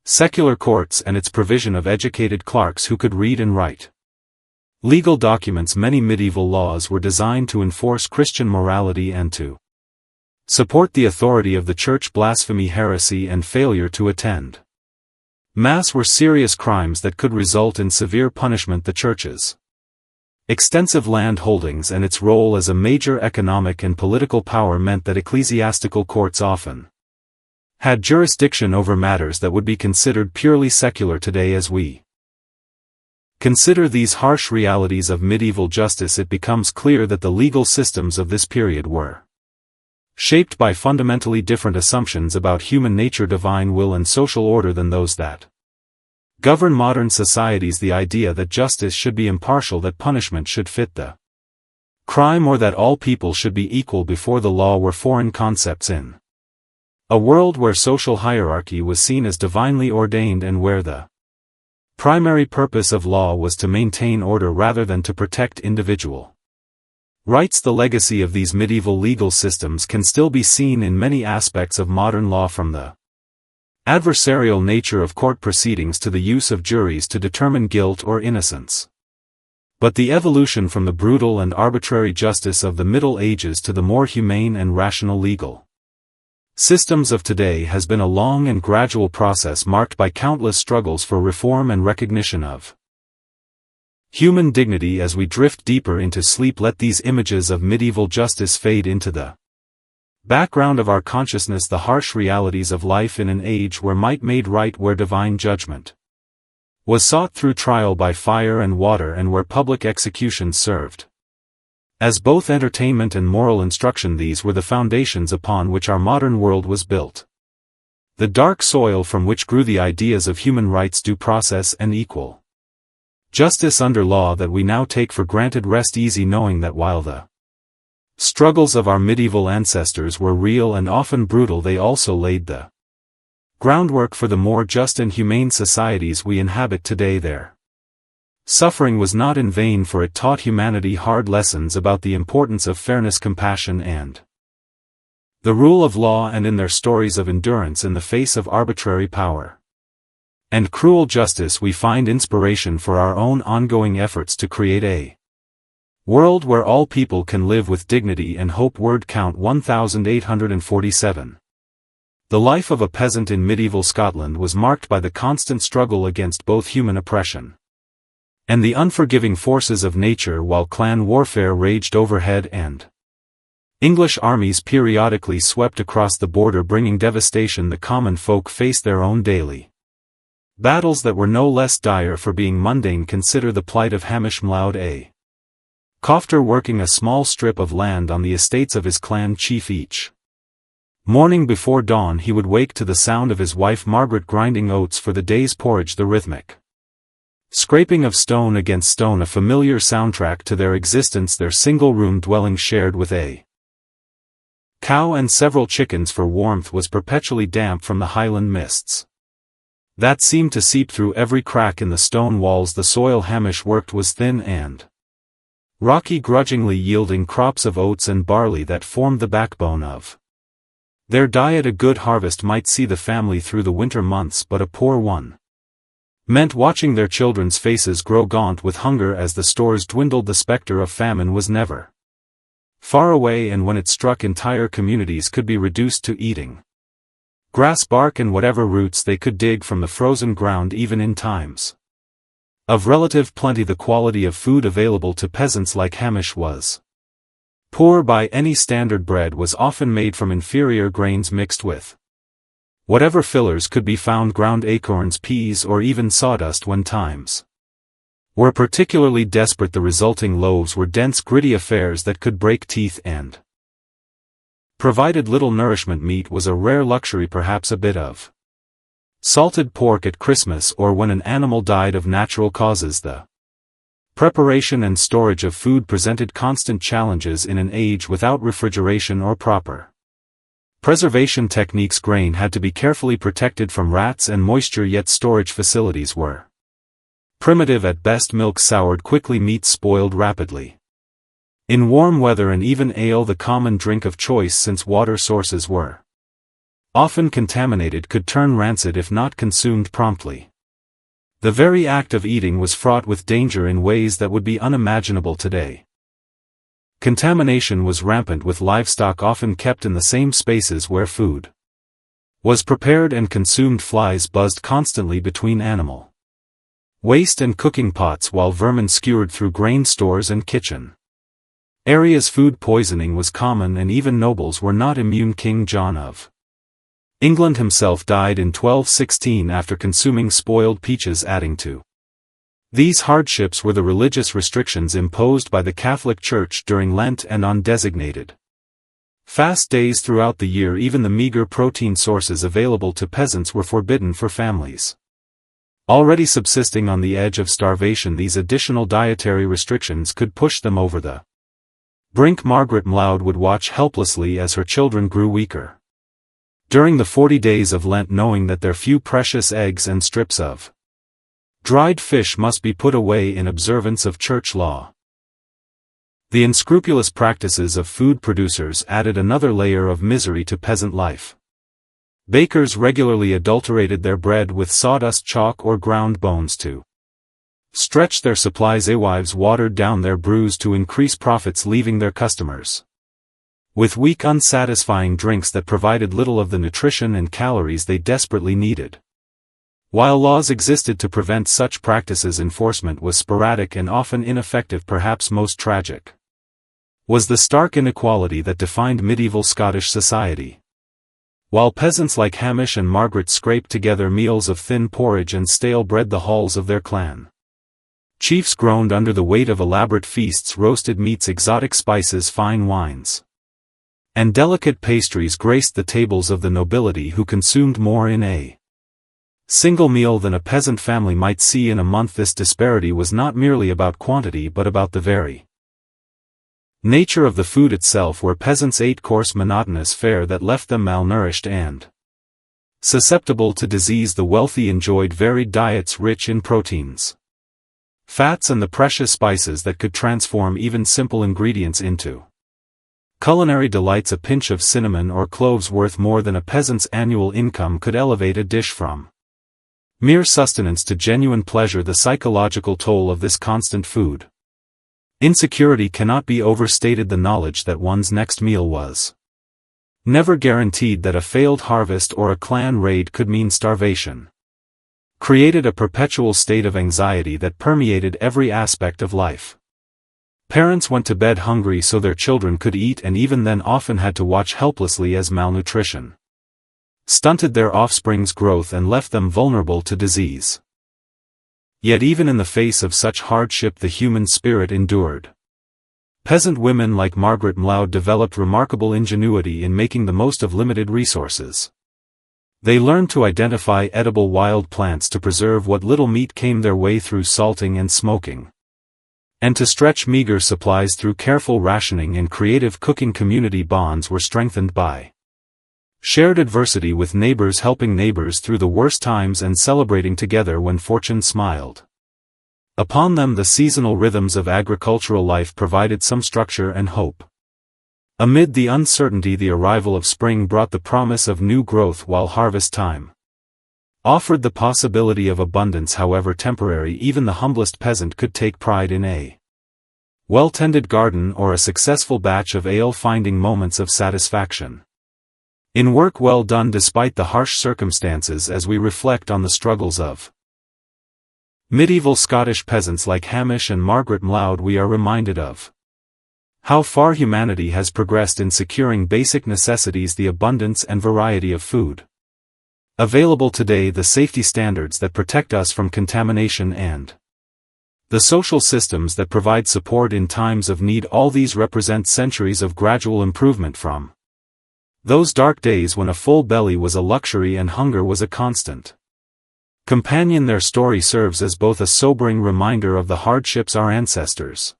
secular courts and its provision of educated clerks who could read and write legal documents. Many medieval laws were designed to enforce Christian morality and to support the authority of the church. Blasphemy, heresy, and failure to attend Mass were serious crimes that could result in severe punishment. The church's extensive land holdings and its role as a major economic and political power meant that ecclesiastical courts often had jurisdiction over matters that would be considered purely secular today. As we consider these harsh realities of medieval justice, it becomes clear that the legal systems of this period were shaped by fundamentally different assumptions about human nature, divine will, and social order than those that govern modern societies. The idea that justice should be impartial, that punishment should fit the crime, or that all people should be equal before the law were foreign concepts in a world where social hierarchy was seen as divinely ordained and where the primary purpose of law was to maintain order rather than to protect individual rights. The legacy of these medieval legal systems can still be seen in many aspects of modern law, from the adversarial nature of court proceedings to the use of juries to determine guilt or innocence. But the evolution from the brutal and arbitrary justice of the Middle Ages to the more humane and rational legal systems of today has been a long and gradual process marked by countless struggles for reform and recognition of human dignity. As we drift deeper into sleep, let these images of medieval justice fade into the background of our consciousness, the harsh realities of life in an age where might made right, where divine judgment was sought through trial by fire and water, and where public executions served as both entertainment and moral instruction. These were the foundations upon which our modern world was built. The dark soil from which grew the ideas of human rights, due process, and equal justice under law that we now take for granted. Rest easy knowing that while the struggles of our medieval ancestors were real and often brutal, they also laid the groundwork for the more just and humane societies we inhabit today. Their suffering was not in vain, for it taught humanity hard lessons about the importance of fairness, compassion, and the rule of law, and in their stories of endurance in the face of arbitrary power and cruel justice we find inspiration for our own ongoing efforts to create a world where all people can live with dignity and hope. Word count 1847. The life of a peasant in medieval Scotland was marked by the constant struggle against both human oppression and the unforgiving forces of nature, while clan warfare raged overhead and English armies periodically swept across the border, bringing devastation. The common folk faced their own daily battles that were no less dire for being mundane. Consider the plight of Hamish Mloud, a crofter working a small strip of land on the estates of his clan chief. Each morning before dawn he would wake to the sound of his wife Margaret grinding oats for the day's porridge, the rhythmic scraping of stone against stone, a familiar soundtrack to their existence. Their single-room dwelling, shared with a cow and several chickens for warmth, was perpetually damp from the highland mists that seemed to seep through every crack in the stone walls. The soil Hamish worked was thin and rocky, grudgingly yielding crops of oats and barley that formed the backbone of their diet. A good harvest might see the family through the winter months, but a poor one meant watching their children's faces grow gaunt with hunger as the stores dwindled. The specter of famine was never far away, and when it struck, entire communities could be reduced to eating grass, bark, and whatever roots they could dig from the frozen ground. Even in times of relative plenty, the quality of food available to peasants like Hamish was poor by any standard. Bread was often made from inferior grains mixed with whatever fillers could be found, ground acorns, peas, or even sawdust. When times were particularly desperate, the resulting loaves were dense, gritty affairs that could break teeth and provided little nourishment. Meat was a rare luxury, perhaps a bit of salted pork at Christmas, or when an animal died of natural causes. The preparation and storage of food presented constant challenges in an age without refrigeration or proper preservation techniques. Grain had to be carefully protected from rats and moisture, yet storage facilities were primitive at best. Milk soured quickly, meat spoiled rapidly in warm weather, and even ale, the common drink of choice since water sources were often contaminated, could turn rancid if not consumed promptly. The very act of eating was fraught with danger in ways that would be unimaginable today. Contamination was rampant, with livestock often kept in the same spaces where food was prepared and consumed. Flies buzzed constantly between animal waste and cooking pots, while vermin skewered through grain stores and kitchen areas. Food poisoning was common, and even nobles were not immune. King John of England himself died in 1216 after consuming spoiled peaches. Adding to these hardships were the religious restrictions imposed by the Catholic Church during Lent and on designated fast days throughout the year. Even the meager protein sources available to peasants were forbidden for families already subsisting on the edge of starvation. These additional dietary restrictions could push them over the brink. Margaret Mloud would watch helplessly as her children grew weaker during the 40 days of Lent, knowing that their few precious eggs and strips of dried fish must be put away in observance of church law. The unscrupulous practices of food producers added another layer of misery to peasant life. Bakers regularly adulterated their bread with sawdust, chalk, or ground bones to stretched their supplies. Wives watered down their brews to increase profits, leaving their customers with weak, unsatisfying drinks that provided little of the nutrition and calories they desperately needed. While laws existed to prevent such practices, enforcement was sporadic and often ineffective. Perhaps most tragic was the stark inequality that defined medieval Scottish society. While peasants like Hamish and Margaret scraped together meals of thin porridge and stale bread, the halls of their clan chiefs groaned under the weight of elaborate feasts. Roasted meats, exotic spices, fine wines, and delicate pastries graced the tables of the nobility, who consumed more in a single meal than a peasant family might see in a month. This disparity was not merely about quantity but about the very nature of the food itself, where peasants ate coarse, monotonous fare that left them malnourished and susceptible to disease. The wealthy enjoyed varied diets rich in proteins, fats, and the precious spices that could transform even simple ingredients into culinary delights. A pinch of cinnamon or cloves, worth more than a peasant's annual income, could elevate a dish from mere sustenance to genuine pleasure. The psychological toll of this constant food insecurity cannot be overstated. The knowledge that one's next meal was never guaranteed, that a failed harvest or a clan raid could mean starvation, created a perpetual state of anxiety that permeated every aspect of life. Parents went to bed hungry so their children could eat, and even then often had to watch helplessly as malnutrition stunted their offspring's growth and left them vulnerable to disease. Yet even in the face of such hardship, the human spirit endured. Peasant women like Margaret Loaves developed remarkable ingenuity in making the most of limited resources. They learned to identify edible wild plants to preserve what little meat came their way through salting and smoking, and to stretch meager supplies through careful rationing and creative cooking. Community bonds were strengthened by shared adversity, with neighbors helping neighbors through the worst times and celebrating together when fortune smiled upon them. The seasonal rhythms of agricultural life provided some structure and hope. Amid the uncertainty, the arrival of spring brought the promise of new growth, while harvest time offered the possibility of abundance. However temporary, even the humblest peasant could take pride in a well-tended garden or a successful batch of ale, finding moments of satisfaction in work well done despite the harsh circumstances. As we reflect on the struggles of medieval Scottish peasants like Hamish and Margaret Loaves, we are reminded of how far humanity has progressed in securing basic necessities, the abundance and variety of food available today, the safety standards that protect us from contamination, and the social systems that provide support in times of need. All these represent centuries of gradual improvement from those dark days when a full belly was a luxury and hunger was a constant companion. Their story serves as both a sobering reminder of the hardships our ancestors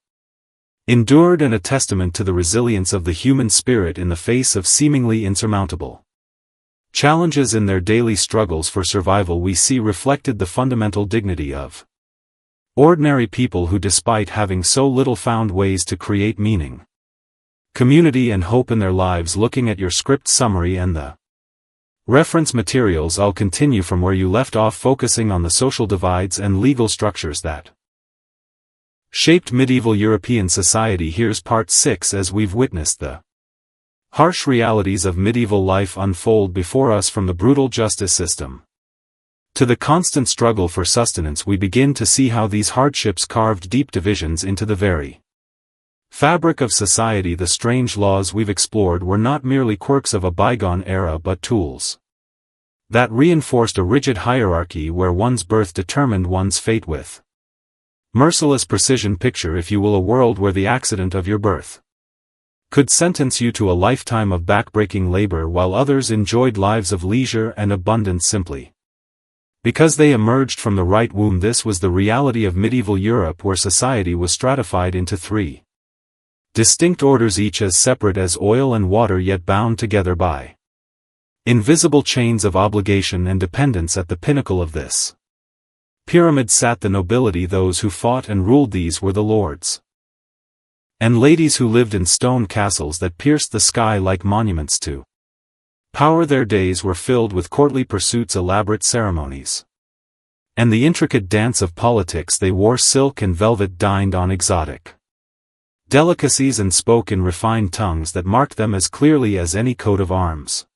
endured and a testament to the resilience of the human spirit in the face of seemingly insurmountable challenges. In their daily struggles for survival, we see reflected the fundamental dignity of ordinary people who, despite having so little, found ways to create meaning, community, and hope in their lives. Looking at your script summary and the reference materials, I'll continue from where you left off, focusing on the social divides and legal structures that shaped medieval European society. Here's part 6, as we've witnessed the harsh realities of medieval life unfold before us, from the brutal justice system to the constant struggle for sustenance. We begin to see how these hardships carved deep divisions into the very fabric of society. The strange laws we've explored were not merely quirks of a bygone era but tools that reinforced a rigid hierarchy where one's birth determined one's fate with merciless precision. Picture, if you will, a world where the accident of your birth could sentence you to a lifetime of backbreaking labor, while others enjoyed lives of leisure and abundance simply because they emerged from the right womb. This was the reality of medieval Europe, where society was stratified into 3 distinct orders, each as separate as oil and water, yet bound together by invisible chains of obligation and dependence. At the pinnacle of this pyramid sat the nobility, those who fought and ruled. These were the lords and ladies who lived in stone castles that pierced the sky like monuments to power. Their days were filled with courtly pursuits, elaborate ceremonies, And the intricate dance of politics they wore silk and velvet, dined on exotic delicacies, and spoke in refined tongues that marked them as clearly as any coat of arms.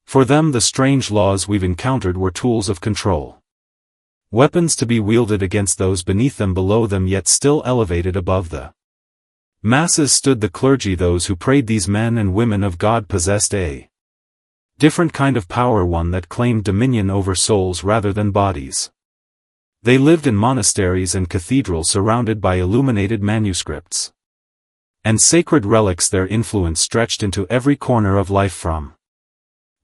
For them the strange laws we've encountered were tools of control. Weapons to be wielded against those beneath them, below them, yet still elevated above the masses stood the clergy. Those who prayed, these men and women of God, possessed a different kind of power, one that claimed dominion over souls rather than bodies. They lived in monasteries and cathedrals surrounded by illuminated manuscripts and sacred relics. Their influence stretched into every corner of life, from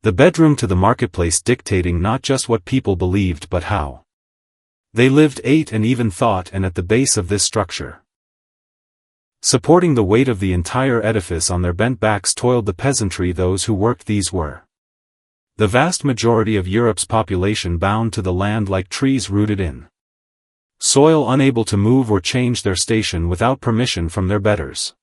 the bedroom to the marketplace, dictating not just what people believed but how they lived, ate, and even thought. And at the base of this structure, supporting the weight of the entire edifice on their bent backs, toiled the peasantry. Those who worked, these were the vast majority of Europe's population, bound to the land like trees rooted in soil, unable to move or change their station without permission from their betters.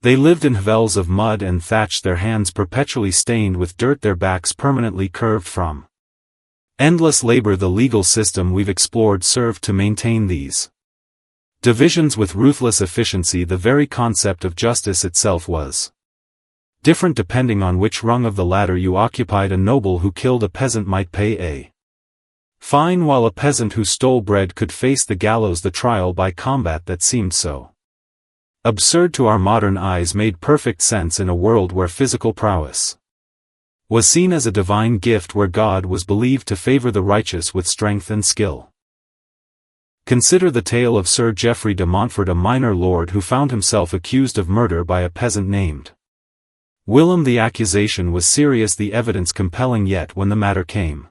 They lived in hovels of mud and thatch, their hands perpetually stained with dirt, their backs permanently curved from endless labor. The legal system we've explored served to maintain these divisions with ruthless efficiency. The very concept of justice itself was different depending on which rung of the ladder you occupied. A noble who killed a peasant might pay a fine, while a peasant who stole bread could face the gallows. The trial by combat that seemed so absurd to our modern eyes made perfect sense in a world where physical prowess was seen as a divine gift, where God was believed to favor the righteous with strength and skill. Consider the tale of Sir Geoffrey de Montfort, a minor lord who found himself accused of murder by a peasant named Willem. The accusation was serious, the evidence compelling, yet when the matter came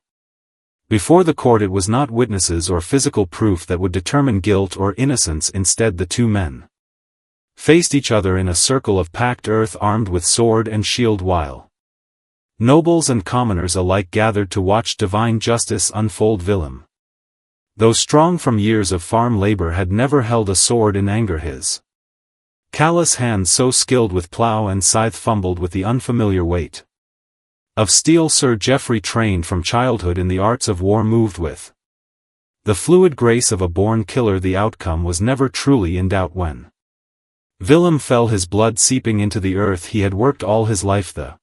before the court, it was not witnesses or physical proof that would determine guilt or innocence. Instead, the two men faced each other in a circle of packed earth, armed with sword and shield, while nobles and commoners alike gathered to watch divine justice unfold. Willem, though strong from years of farm labor, had never held a sword in anger. His callous hands, so skilled with plow and scythe, fumbled with the unfamiliar weight of steel. Sir Geoffrey, trained from childhood in the arts of war, moved with the fluid grace of a born killer. The outcome was never truly in doubt. When Willem fell, his blood seeping into the earth he had worked all his life, the